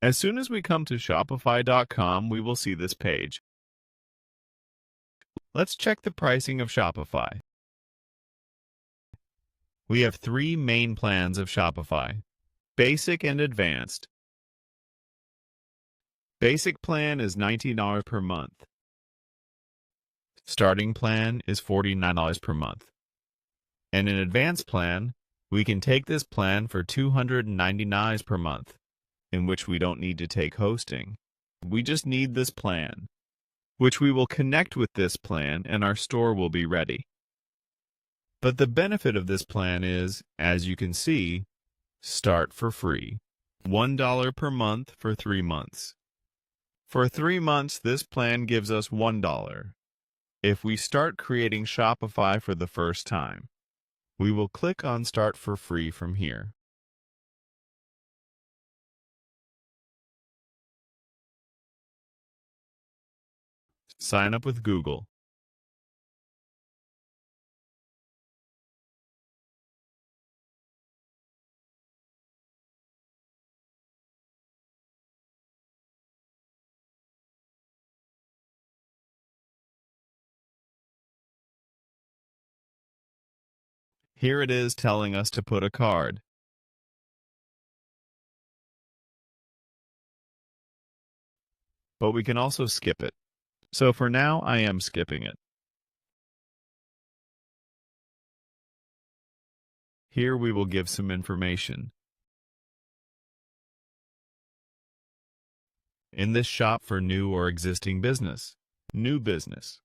As soon as we come to Shopify.com, we will see this page. Let's check the pricing of Shopify. We have three main plans of Shopify: Basic and Advanced. Basic plan is $19 per month. Starting plan is $49 per month. And an advanced plan, we can take this plan for $299 per month, in which we don't need to take hosting. We just need this plan, which we will connect with this plan and our store will be ready. But the benefit of this plan is, as you can see, start for free. $1 per month for 3 months. For 3 months, this plan gives us $1. If we start creating Shopify for the first time, we will click on Start for Free from here. Sign up with Google. Here it is telling us to put a card. But we can also skip it. So for now, I am skipping it. Here we will give some information. In this shop for new or existing business. New business.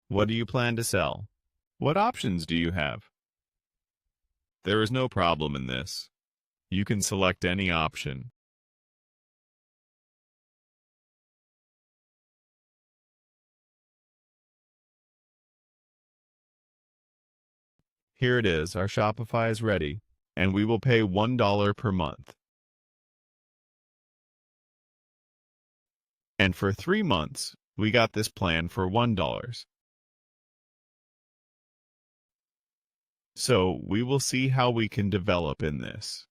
What do you plan to sell? What options do you have? There is no problem in this. You can select any option. Here it is, our Shopify is ready, and we will pay $1 per month. And for 3 months, we got this plan for $1. So we will see how we can develop in this.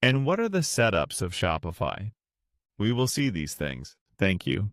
And what are the setups of Shopify? We will see these things. Thank you.